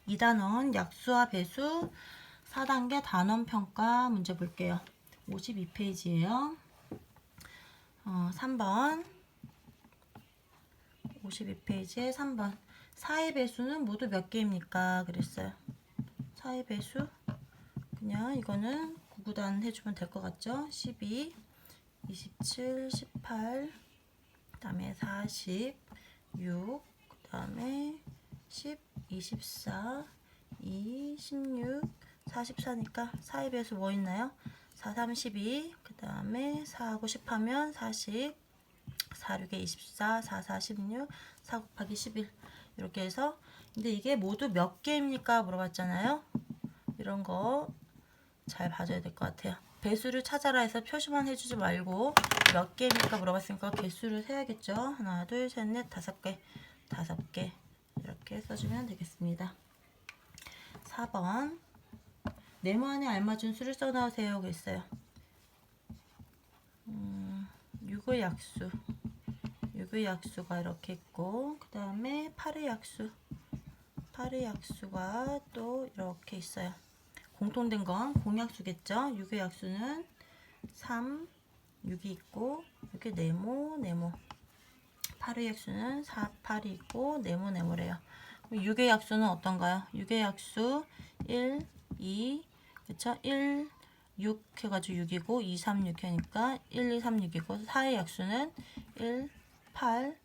2단원 약수와 배수 4단계 단원평가 문제 볼게요. 52페이지예요. 3번 52페이지에 3번 4의 배수는 모두 몇 개입니까? 그랬어요. 4의 배수 그냥 이거는 구구단 해주면 될 것 같죠? 12, 27, 18, 그 다음에 40, 6, 그 다음에 10, 24, 2, 16, 44니까 4의 배수 뭐 있나요? 4, 3, 12, 그 다음에 4하고 10 하면 40, 4, 6에 24, 4, 4, 16, 4 곱하기 11 이렇게 해서 근데 이게 모두 몇 개입니까? 물어봤잖아요. 이런 거 잘 봐줘야 될 것 같아요. 배수를 찾아라 해서 표시만 해주지 말고 몇 개입니까? 물어봤으니까 개수를 세야겠죠. 하나, 둘, 셋, 넷, 5개, 5개 이렇게 써주면 되겠습니다. 4번 네모 안에 알맞은 수를 써나오세요. 그랬어요. 6의 약수 6의 약수가 이렇게 있고 그 다음에 8의 약수 8의 약수가 또 이렇게 있어요. 공통된 건 공약수겠죠. 6의 약수는 3, 6이 있고 이렇게 네모 8의 약수는 4, 8이 있고 네모래요. 6의 약수는 어떤가요? 6의 약수 1, 2 그쵸? 1, 6 해가지고 6이고 2, 3, 6 하니까 1, 2, 3, 6이고 4의 약수는 1, 8,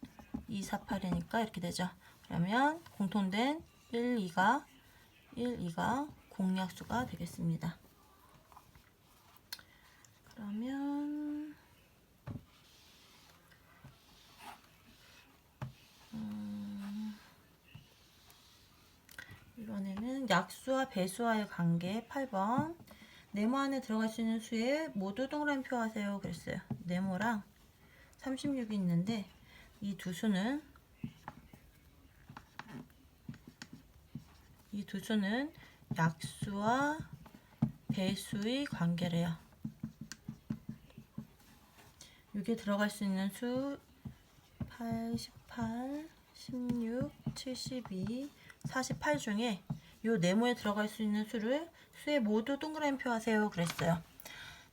2, 4, 8이니까 이렇게 되죠. 그러면 공통된 1, 2가 공약수가 되겠습니다. 그러면 이번에는 약수와 배수와의 관계 8번 네모 안에 들어갈 수 있는 수에 모두 동그라미 표하세요. 그랬어요. 네모랑 36이 있는데 이 두 수는 약수와 배수의 관계래요. 여기에 들어갈 수 있는 수 8, 18, 16, 72, 48 중에 요 네모에 들어갈 수 있는 수에 모두 동그라미 표하세요. 그랬어요.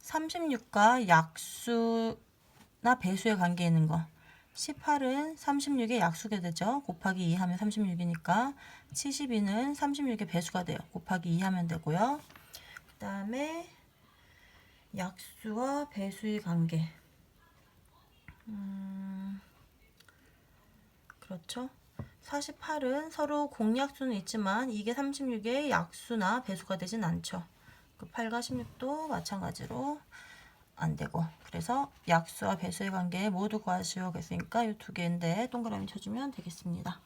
36과 약수나 배수의 관계에 있는 거 18은 36의 약수가 되죠. 곱하기 2 하면 36이니까 72는 36의 배수가 돼요. 곱하기 2 하면 되고요. 그 다음에 약수와 배수의 관계 그렇죠. 48은 서로 공약수는 있지만 이게 36의 약수나 배수가 되진 않죠. 그 8과 16도 마찬가지로 안 되고 그래서 약수와 배수의 관계 모두 구하시오 그랬으니까 이 두 개인데 동그라미 쳐주면 되겠습니다.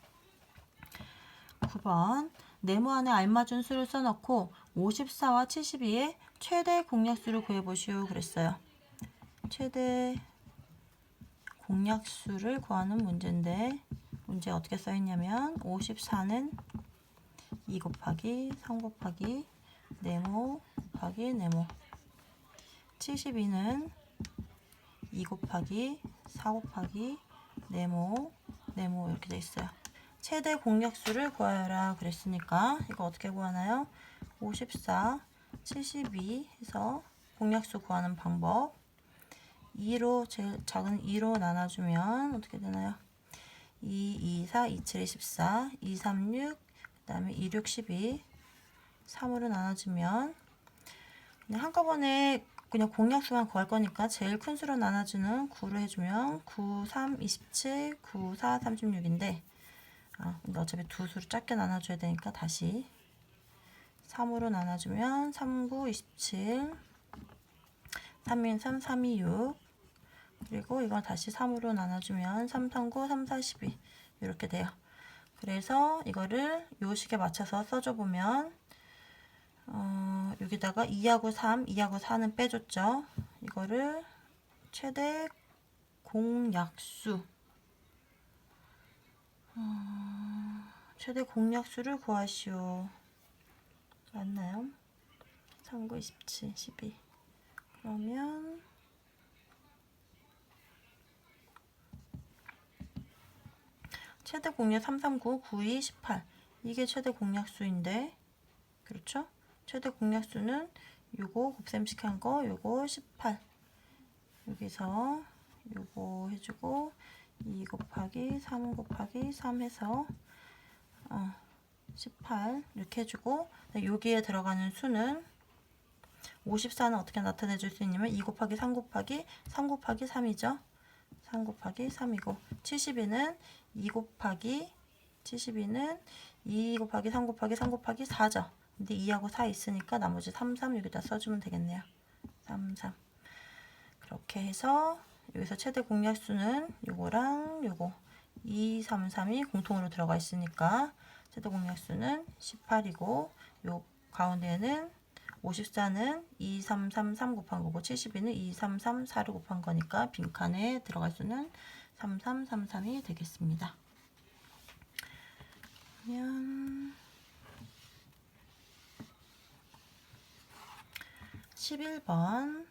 9번 네모 안에 알맞은 수를 써놓고 54와 72의 최대 공약수를 구해보시오 그랬어요. 최대 공약수를 구하는 문제인데 문제 어떻게 써있냐면 54는 2 곱하기 3 곱하기 네모 곱하기 네모 72는 2 곱하기 4 곱하기 네모 이렇게 돼 있어요. 최대 공약수를 구하여라 그랬으니까 이거 어떻게 구하나요? 54, 72 해서 공약수 구하는 방법 2로 제일 작은 2로 나눠주면 어떻게 되나요? 2, 2, 4, 2, 7, 14, 2, 3, 6, 그 다음에 2, 6, 12 3으로 나눠주면 그냥 한꺼번에 그냥 공약수만 구할 거니까 제일 큰 수로 나눠주는 9로 해주면 9, 3, 27, 9, 4, 36인데 근데 어차피 두 수로 작게 나눠줘야 되니까 다시 3으로 나눠주면 3, 9, 27 3인 3, 3, 2, 6 그리고 이거 다시 3으로 나눠주면 3, 3, 9, 3, 4, 12 이렇게 돼요. 그래서 이거를 요 식에 맞춰서 써줘 보면 여기다가 2하고 3, 2하고 4는 빼줬죠. 이거를 최대 공약수 최대 공약수를 구하시오. 맞나요? 3, 9, 27, 12 그러면 최대 공략 339, 92, 18 이게 최대 공약수인데, 그렇죠? 최대 공약수는 요거 곱셈식 한 거, 요거 18. 여기서 요거 해주고 2 곱하기 3 곱하기 3 해서 18 이렇게 해주고, 여기에 들어가는 수는 54는 어떻게 나타내 줄 수 있냐면 2 곱하기 3 곱하기 3 곱하기 3이죠. 3 곱하기 3이고 72는 2 곱하기 72는 2 곱하기 3 곱하기 3 곱하기 4죠. 근데 2하고 4 있으니까 나머지 3, 3 여기다 써주면 되겠네요. 3, 3 그렇게 해서 여기서 최대 공약수는 요거랑 요거 2, 3, 3이 공통으로 들어가 있으니까 최대 공약수는 18이고, 요 가운데는 54는 2, 3, 3, 3 곱한 거고 72는 2, 3, 3, 4를 곱한 거니까 빈칸에 들어갈 수는 3, 3, 3, 3이 되겠습니다. 그러면 11번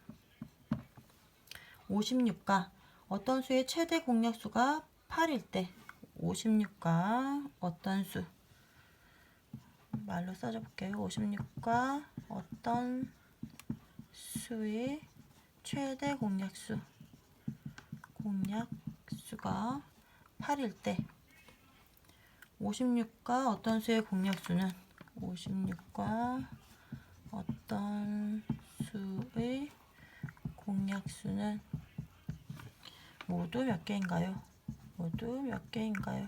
56가 어떤 수의 최대 공약수가 8일 때 56가 어떤 수, 말로 써줘 볼게요. 56과 어떤 수의 최대 공약수가 8일 때 56과 어떤 수의 공약수는 56과 어떤 수의 공약수는 모두 몇 개인가요? 모두 몇 개인가요?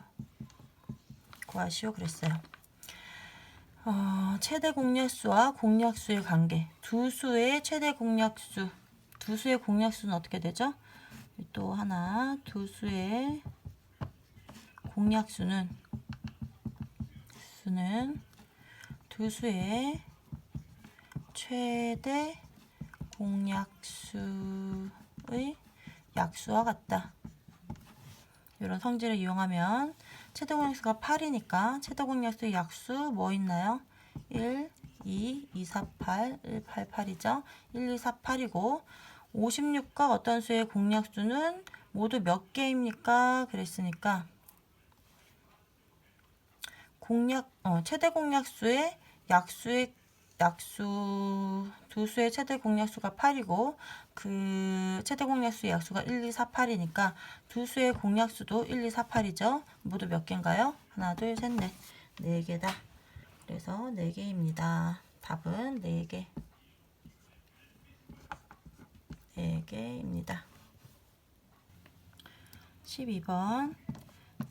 구하시오 그랬어요. 최대 공약수와 공약수의 관계. 두 수의 최대 공약수. 두 수의 공약수는 어떻게 되죠? 또 하나, 두 수의 공약수는 두 수의 최대 공약수의 약수와 같다. 이런 성질을 이용하면 최대 공약수가 8이니까 최대 공약수의 약수 뭐 있나요? 1, 2, 2, 4, 8, 1, 8, 8이죠. 1, 2, 4, 8이고 56과 어떤 수의 공약수는 모두 몇 개입니까? 그랬으니까 최대 공약수의 두 수의 최대 공약수가 8이고 그 최대 공약수의 약수가 1, 2, 4, 8이니까 두 수의 공약수도 1, 2, 4, 8이죠. 모두 몇 개인가요? 하나, 둘, 셋, 넷. 4개다. 그래서 4개입니다. 답은 4개. 4개입니다. 12번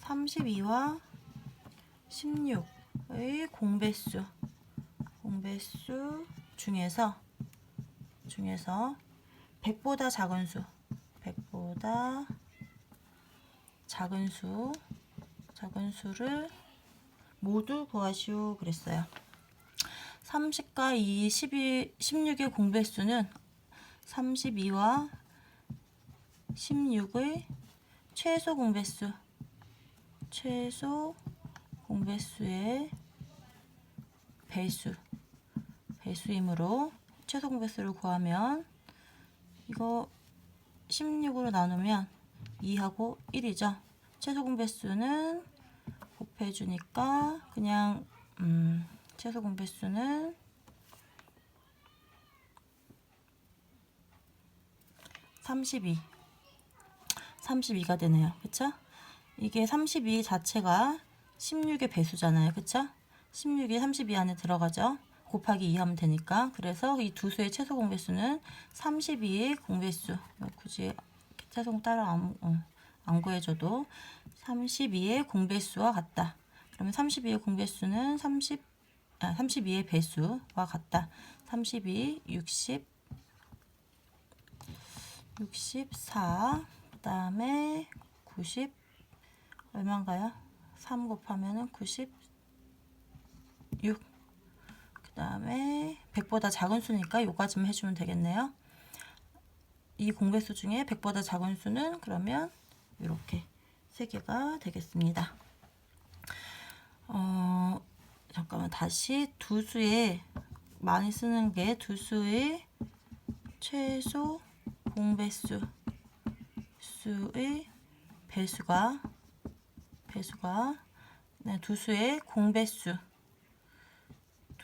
32와 16의 공배수 중에서 100보다 작은 수를 모두 구하시오 그랬어요. 30과 16의 공배수는 32와 16의 최소 공배수의 배수이므로 최소 공배수를 구하면 이거 16으로 나누면 2하고 1이죠. 최소 공배수는 곱해주니까 그냥 최소 공배수는 32가 되네요. 그쵸? 이게 32 자체가 16의 배수잖아요. 그쵸? 16이 32 안에 들어가죠. 곱하기 2 하면 되니까. 그래서 이 두 수의 최소 공배수는 32의 공배수. 굳이 최소 따라 안 구해줘도 32의 공배수와 같다. 그러면 32의 공배수는 32의 배수와 같다. 32, 64, 그 다음에 90, 얼마인가요? 3 곱하면은 96. 그 다음에 100보다 작은 수니까 요까지만 해주면 되겠네요. 이 공배수 중에 100보다 작은 수는 그러면 이렇게 3개가 되겠습니다. 잠깐만 다시 두 수의 많이 쓰는 게 두 수의 최소 공배수 수의 배수가 두 수의 공배수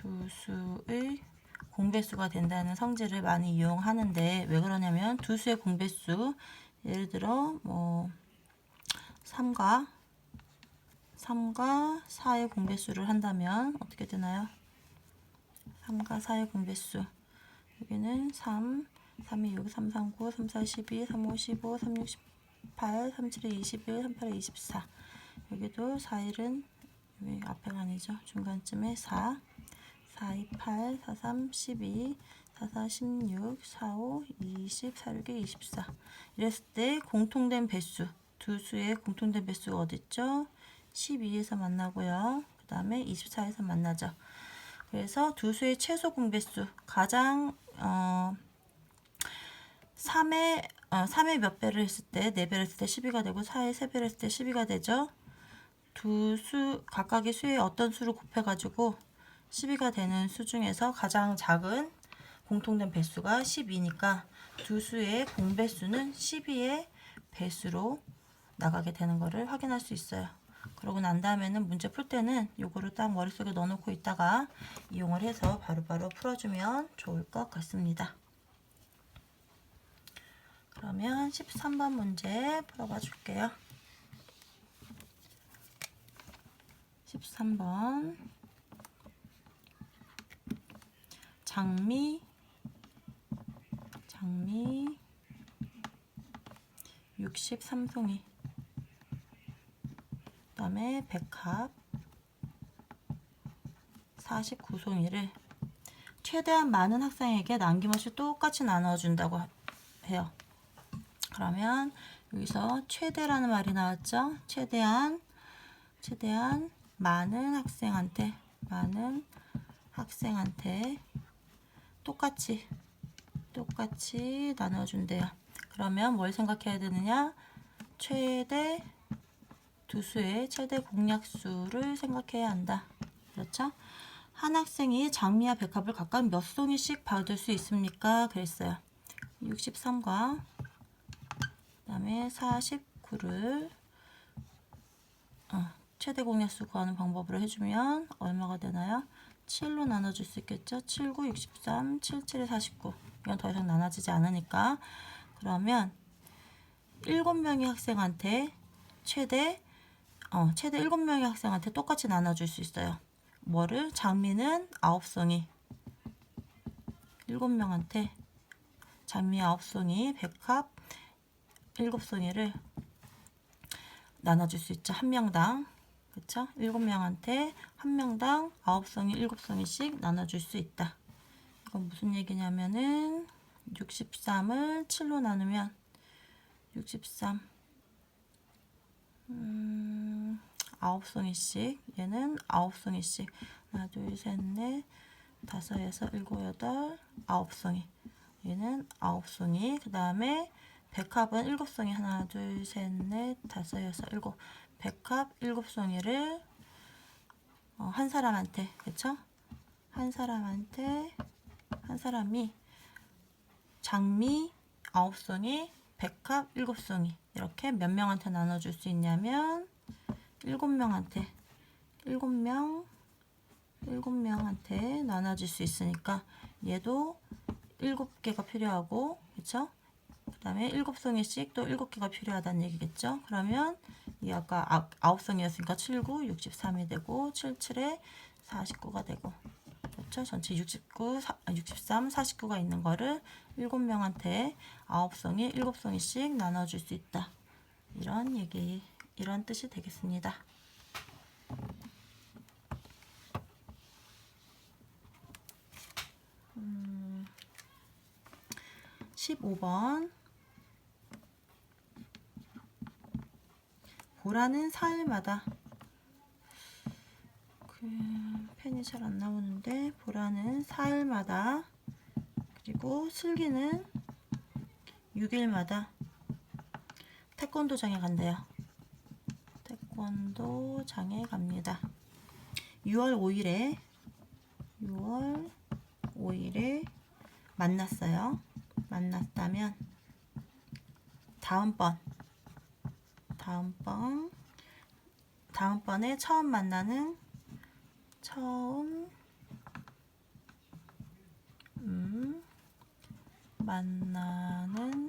두 수의 공배수가 된다는 성질을 많이 이용하는데 왜 그러냐면 두 수의 공배수, 예를 들어 뭐 3과 4의 공배수를 한다면 어떻게 되나요? 3과 4의 공배수, 여기는 3, 3이 6, 3, 3, 9, 3, 4, 12, 3, 5, 15, 3, 6, 18, 3, 7, 21, 3, 8, 24. 여기도 4, 1은 여기 앞에가 아니죠. 중간쯤에 4, 4, 2, 8, 4, 3, 12, 4, 4, 16, 4, 5, 20, 4, 6, 24. 이랬을 때 공통된 배수, 두 수의 공통된 배수가 어딨죠? 12에서 만나고요. 그 다음에 24에서 만나죠. 그래서 두 수의 최소 공배수, 가장 3의 몇 배를 했을 때, 4배를 했을 때 12가 되고 4의 3배를 했을 때 12가 되죠. 두 수, 각각의 수의 어떤 수를 곱해가지고 12가 되는 수 중에서 가장 작은 공통된 배수가 12니까 두 수의 공배수는 12의 배수로 나가게 되는 것을 확인할 수 있어요. 그러고 난 다음에는 문제 풀 때는 요거를 딱 머릿속에 넣어놓고 있다가 이용을 해서 바로바로 풀어주면 좋을 것 같습니다. 그러면 13번 문제 풀어봐 줄게요. 13번 장미 63송이, 그 다음에 백합 49송이를 최대한 많은 학생에게 남김없이 똑같이 나눠준다고 해요. 그러면 여기서 최대라는 말이 나왔죠. 최대한 많은 학생한테 똑같이 나눠준대요. 그러면 뭘 생각해야 되느냐? 두 수의 최대 공약수를 생각해야 한다. 그렇죠? 한 학생이 장미와 백합을 각각 몇 송이씩 받을 수 있습니까? 그랬어요. 63과 그 다음에 49를 최대 공약수 구하는 방법으로 해주면 얼마가 되나요? 7로 나눠줄 수 있겠죠? 7, 9, 63, 7, 7에 49. 이건 더 이상 나눠지지 않으니까. 그러면 7명의 학생한테 최대 7명의 학생한테 똑같이 나눠줄 수 있어요. 뭐를? 장미는 9송이. 7명한테 장미 9송이, 백합 7송이를 나눠줄 수 있죠. 한 명당. 그쵸? 7명한테 한 명당 9송이, 7송이씩 나눠줄 수 있다. 이건 무슨 얘기냐면은 63을 7로 나누면 63 9송이씩, 얘는 9송이씩, 하나 둘 셋 넷 다섯 여섯 일곱 여덟 9송이, 얘는 9송이. 그 다음에 백합은 7송이, 하나 둘 셋 넷 다섯 여섯 일곱, 백합 7송이를 한 사람한테, 그쵸? 한 사람이 장미 9송이, 백합 7송이 이렇게 몇 명한테 나눠줄 수 있냐면 7명한테 나눠줄 수 있으니까 얘도 7개가 필요하고, 그쵸? 그 다음에 7송이씩 또 7개가 필요하다는 얘기겠죠? 그러면 이 아까 9송이였으니까 7, 9, 63이 되고 7, 7에 49가 되고, 그렇죠? 전체 63, 49가 있는 거를 7명한테 9송이, 7송이씩 나눠줄 수 있다. 이런 뜻이 되겠습니다. 15번 보라는 사흘마다, 펜이 잘 안 나오는데, 보라는 사흘마다, 그리고 슬기는 6일마다 태권도장에 간대요. 태권도장에 갑니다. 6월 5일에 만났어요. 만났다면 다음번에 처음 만나는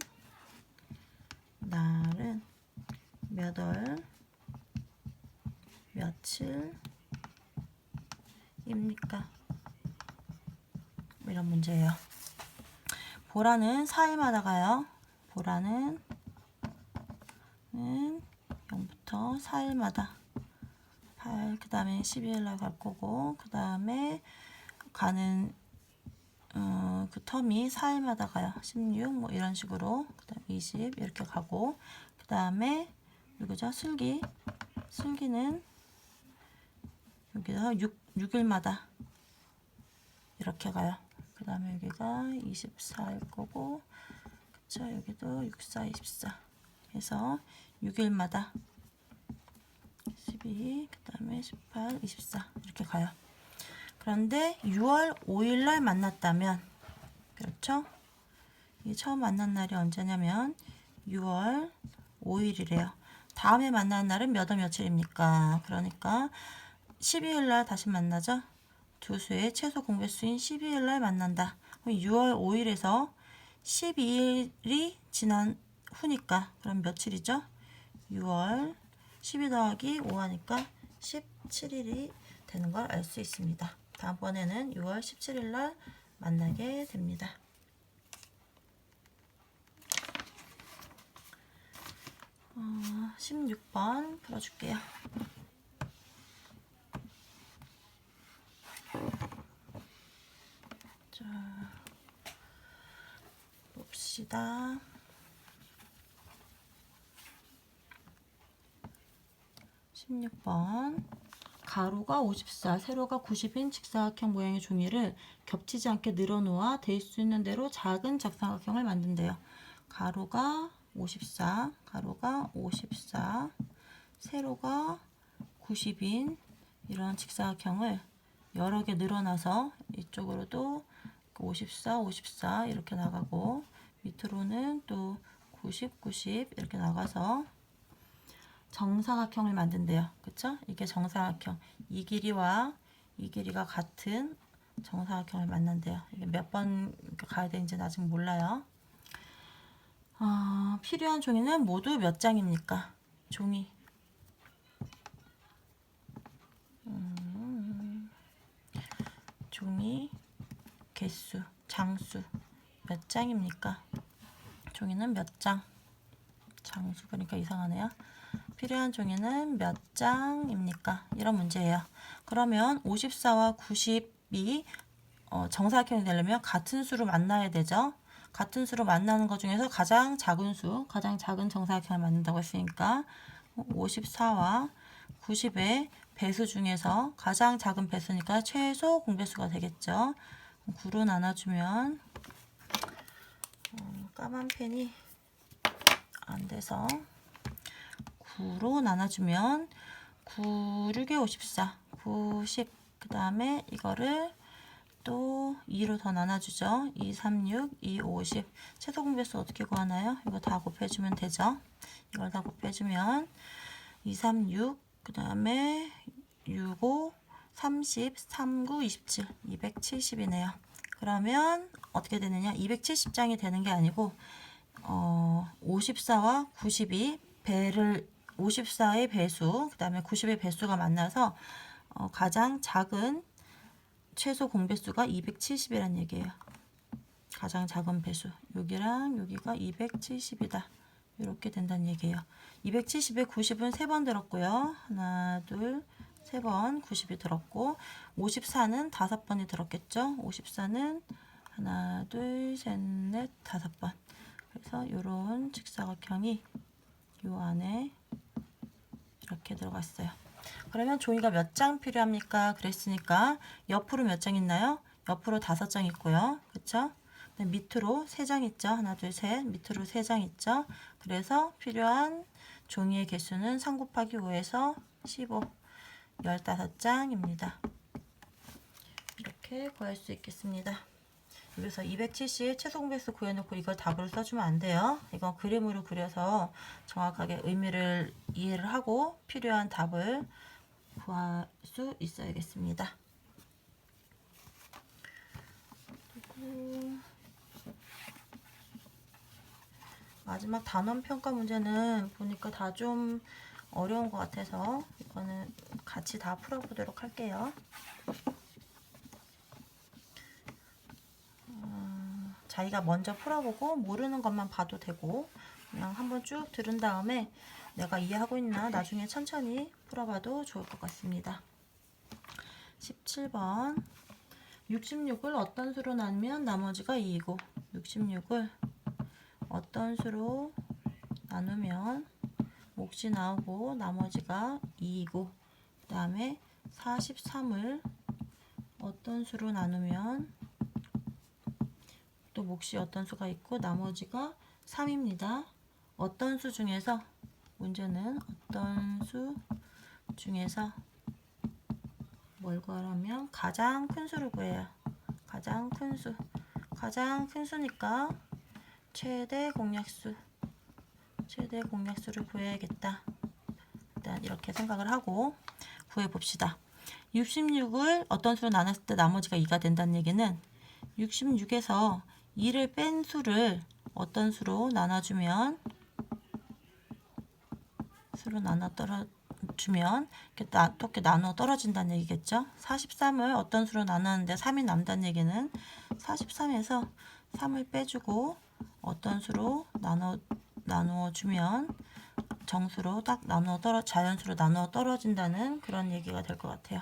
날은 몇 월, 며칠입니까? 이런 문제예요. 보라는 4일마다 가요. 보라는 0부터 4일마다 8, 그 다음에 12일날 갈 거고, 그 다음에 가는 그 텀이 4일마다 가요. 16 뭐 이런 식으로, 그 다음에 20 이렇게 가고, 그 다음에 누구죠? 슬기는 여기서 6일마다 이렇게 가요. 그 다음에 여기가 24일 거고, 그쵸? 여기도 64, 24 해서 6일마다 12, 그 다음에 18, 24 이렇게 가요. 그런데 6월 5일 날 만났다면, 그렇죠? 이 처음 만난 날이 언제냐면 6월 5일이래요. 다음에 만난 날은 몇 월 며칠입니까? 그러니까 12일 날 다시 만나죠. 두 수의 최소 공배수인 12일 날 만난다. 6월 5일에서 12일이 지난 후니까 그럼 며칠이죠? 6월 12 더하기 5 하니까 17일이 되는 걸 알 수 있습니다. 다음번에는 6월 17일 날 만나게 됩니다. 16번 풀어줄게요. 자, 봅시다. 16번. 가로가 54, 세로가 90인 직사각형 모양의 종이를 겹치지 않게 늘어놓아 될 수 있는 대로 작은 직사각형을 만든대요. 가로가 54, 세로가 90인 이런 직사각형을 여러 개 늘어나서 이쪽으로도 54 이렇게 나가고, 밑으로는 또 90 이렇게 나가서 정사각형을 만든대요. 그쵸? 이게 정사각형. 이 길이와 이 길이가 같은 정사각형을 만든대요. 이게 몇 번 가야 되는지는 아직 몰라요. 필요한 종이는 모두 몇 장입니까? 종이. 종이 개수, 장수 몇 장입니까? 종이는 몇 장? 장수 그러니까 이상하네요. 필요한 종이는 몇 장입니까? 이런 문제예요. 그러면 54와 90이 정사각형이 되려면 같은 수로 만나야 되죠. 같은 수로 만나는 것 중에서 가장 작은 수, 가장 작은 정사각형을 만든다고 했으니까 54와 90의 배수 중에서 가장 작은 배수니까 최소 공배수가 되겠죠. 9로 나눠주면 까만 펜이 안 돼서 9로 나눠주면 9, 6에 54, 90, 그 다음에 이거를 또 2로 더 나눠주죠. 2, 3, 6, 2, 50. 최소 공배수 어떻게 구하나요? 이거 다 곱해주면 되죠. 이걸 다 곱해주면 2, 3, 6, 그 다음에 6, 5, 30, 3, 9, 27, 270이네요. 그러면 어떻게 되느냐? 270장이 되는 게 아니고 54와 90이 54의 배수, 그 다음에 90의 배수가 만나서 가장 작은 최소 공배수가 270이란 얘기예요. 가장 작은 배수. 여기랑 여기가 270이다. 이렇게 된다는 얘기예요. 270에 90은 3번 들었고요. 하나, 둘, 3번 90이 들었고, 54는 5번이 들었겠죠. 54는 하나, 둘, 셋, 넷, 5번. 그래서 이런 직사각형이 이 안에 이렇게 들어갔어요. 그러면 종이가 몇 장 필요합니까? 그랬으니까 옆으로 몇 장 있나요? 옆으로 5장 있고요. 그쵸? 밑으로 3장 있죠. 하나, 둘, 셋. 밑으로 3장 있죠. 그래서 필요한 종이의 개수는 3 곱하기 5에서 15, 15장입니다. 이렇게 구할 수 있겠습니다. 여기서 270 최소 공배수 구해놓고 이걸 답으로 써주면 안 돼요. 이건 그림으로 그려서 정확하게 의미를 이해를 하고 필요한 답을 구할 수 있어야겠습니다. 그리고 마지막 단원 평가 문제는 보니까 다 좀 어려운 것 같아서 이거는 같이 다 풀어보도록 할게요. 자기가 먼저 풀어보고 모르는 것만 봐도 되고 그냥 한번 쭉 들은 다음에 내가 이해하고 있나 나중에 천천히 풀어봐도 좋을 것 같습니다. 17번 66을 어떤 수로 나누면 나머지가 2이고 66을 어떤 수로 나누면 몫이 나오고 나머지가 2이고 그 다음에 43을 어떤 수로 나누면 또 몫이 어떤 수가 있고 나머지가 3입니다. 어떤 수 중에서 문제는 어떤 수 중에서 뭘 구하라면 가장 큰 수를 구해요. 가장 큰 수. 가장 큰 수니까 최대 공약수. 최대 공약수를 구해야겠다. 일단 이렇게 생각을 하고 구해봅시다. 66을 어떤 수로 나눴을 때 나머지가 2가 된다는 얘기는 66에서 2를 뺀 수를 어떤 수로 나눠주면 이렇게 나눠 떨어진다는 얘기겠죠. 43을 어떤 수로 나눴는데 3이 남다는 얘기는 43에서 3을 빼주고 어떤 수로 나누어 주면 정수로 딱 자연수로 나누어 떨어진다는 그런 얘기가 될 것 같아요.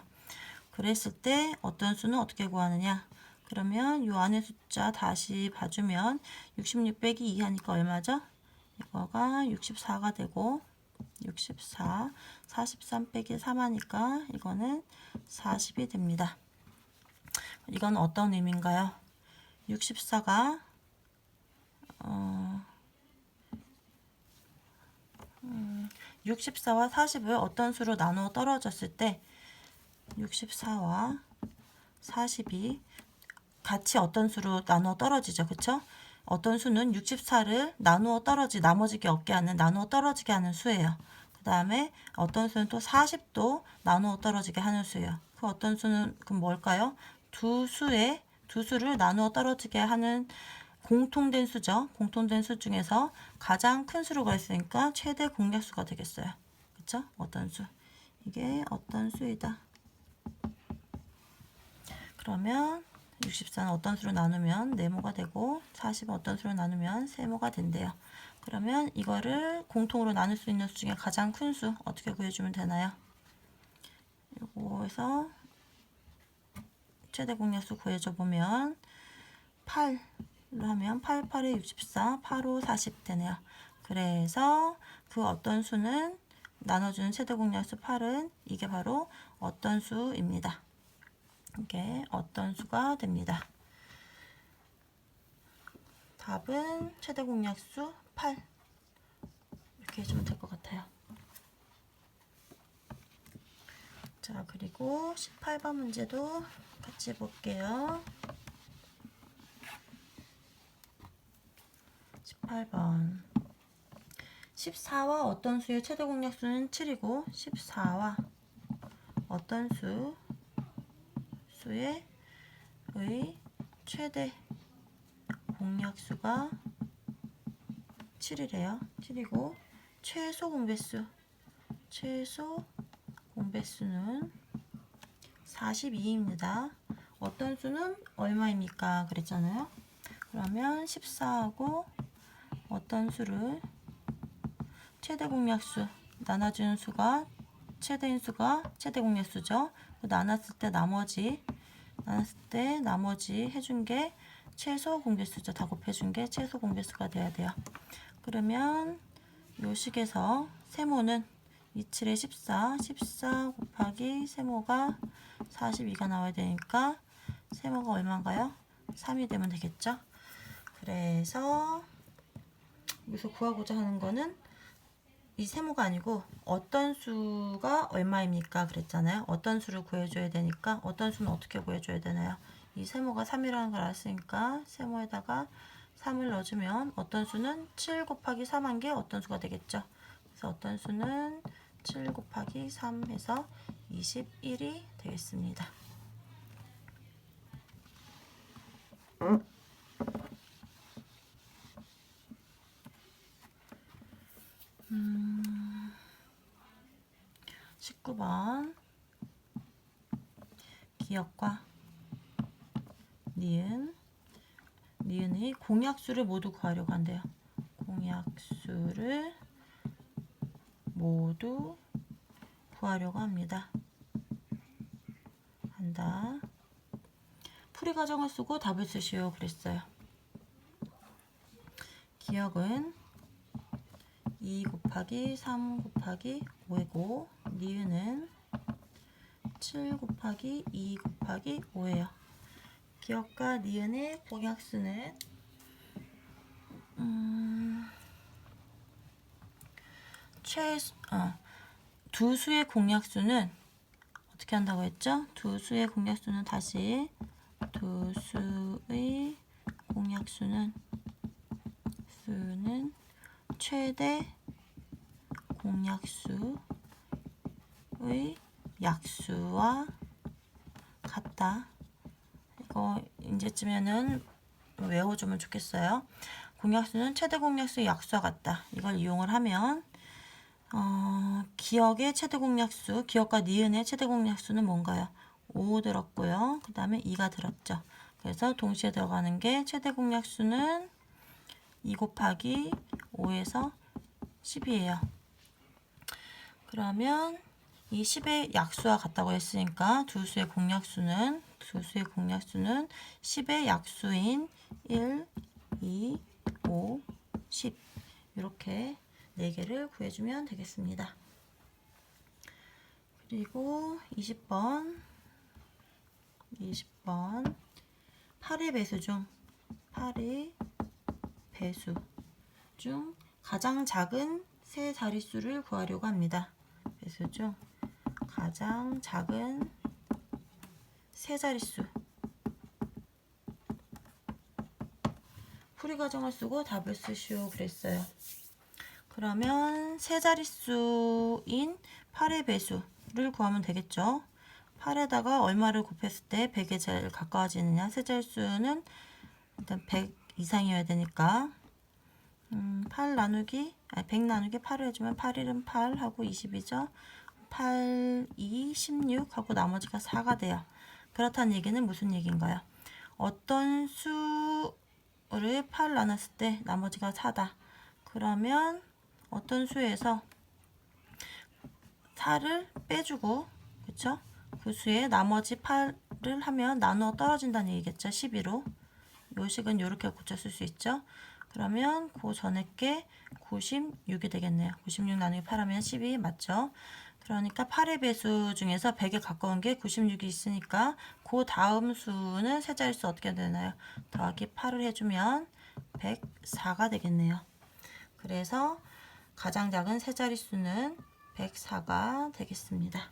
그랬을 때 어떤 수는 어떻게 구하느냐? 그러면 이 안에 숫자 다시 봐주면 66 빼기 2 하니까 얼마죠? 이거가 64가 되고 64, 43 빼기 3 하니까 이거는 40이 됩니다. 이건 어떤 의미인가요? 64가 64와 40을 어떤 수로 나누어 떨어졌을 때 64와 40이 같이 어떤 수로 나누어 떨어지죠. 그쵸? 어떤 수는 64를 나머지게 없게 하는 나누어 떨어지게 하는 수예요. 그 다음에 어떤 수는 또 40도 나누어 떨어지게 하는 수예요. 그 어떤 수는 그럼 뭘까요? 두 수를 나누어 떨어지게 하는 공통된 수죠. 공통된 수 중에서 가장 큰 수로 가 있으니까 최대 공약수가 되겠어요. 그쵸? 어떤 수. 이게 어떤 수이다. 그러면 64는 어떤 수로 나누면 네모가 되고 40은 어떤 수로 나누면 세모가 된대요. 그러면 이거를 공통으로 나눌 수 있는 수 중에 가장 큰 수 어떻게 구해주면 되나요? 이거에서 최대 공약수 구해줘 보면 8로 하면 8, 8에 64, 8, 5, 40 되네요. 그래서 그 어떤 수는 나눠주는 최대 공약수 8은 이게 바로 어떤 수입니다. 이게 어떤 수가 됩니다. 답은 최대 공약수 8 이렇게 해주면 될 것 같아요. 자, 그리고 18번 문제도 같이 볼게요. 18번 14와 어떤 수의 최대 공약수는 7이고 14와 어떤 수의 최대 공약수가 7이래요. 7이고 최소 공배수는 42입니다. 어떤 수는 얼마입니까? 그랬잖아요. 그러면 14하고 어떤 수를 최대 공약수 나눠주는 수가 최대인 수가 최대 공약수죠. 나눴을 때 나머지 해준 게 최소 공배수죠. 다 곱해준 게 최소 공배수가 돼야 돼요. 그러면 요 식에서 세모는 27에 14 곱하기 세모가 42가 나와야 되니까 세모가 얼마인가요? 3이 되면 되겠죠. 그래서 여기서 구하고자 하는 거는 이 세모가 아니고 어떤 수가 얼마입니까? 그랬잖아요. 어떤 수를 구해줘야 되니까 어떤 수는 어떻게 구해줘야 되나요? 이 세모가 3이라는 걸 알았으니까 세모에다가 3을 넣어주면 어떤 수는 7 곱하기 3 한 게 어떤 수가 되겠죠. 그래서 어떤 수는 7 곱하기 3 해서 21이 되겠습니다. 표번 기역과 니은의 공약수를 모두 구하려고 한대요. 공약수를 모두 구하려고 합니다. 풀이 과정을 쓰고 답을 쓰시오 그랬어요. 기역은 2 곱하기 3 곱하기 5이고 니은은 7 곱하기 2 곱하기 5예요. 기역과 니은의 공약수는 두 수의 공약수는 어떻게 한다고 했죠? 두 수의 공약수는 다시 두 수의 공약수는 최대 공약수의 약수와 같다. 이거 이제쯤에는 외워주면 좋겠어요. 공약수는 최대 공약수의 약수와 같다. 이걸 이용을 하면 기역의 최대 공약수, 기역과 니은의 최대 공약수는 뭔가요? 5 들었고요. 그 다음에 2가 들었죠. 그래서 동시에 들어가는 게 최대 공약수는 2 곱하기 5에서 10이에요. 그러면 이 10의 약수와 같다고 했으니까 두 수의 공약수는 10의 약수인 1, 2, 5, 10 이렇게 4개를 구해주면 되겠습니다. 그리고 20번 8의 배수 중 가장 작은 세 자릿수를 구하려고 합니다. 배수 중 가장 작은 세 자릿수. 풀이 과정을 쓰고 답을 쓰시오 그랬어요. 그러면 세 자릿수인 8의 배수를 구하면 되겠죠. 8에다가 얼마를 곱했을 때 100에 제일 가까워지느냐. 세 자릿수는 일단 100 이상이어야 되니까 100 나누기 8을 해주면 8, 1은 8 하고 20이죠. 8, 2, 16 하고 나머지가 4가 돼요. 그렇다는 얘기는 무슨 얘기인가요? 어떤 수를 8 나눴을 때 나머지가 4다. 그러면 어떤 수에서 4를 빼주고 그쵸? 그 수에 나머지 8을 하면 나누어 떨어진다는 얘기겠죠. 12로. 요 식은 이렇게 고쳤을 수 있죠. 그러면 그 전에 게 96이 되겠네요. 96 나누기 8 하면 12 맞죠? 그러니까 8의 배수 중에서 100에 가까운 게 96이 있으니까 그 다음 수는 세 자릿수 어떻게 되나요? 더하기 8을 해주면 104가 되겠네요. 그래서 가장 작은 세 자릿수는 104가 되겠습니다.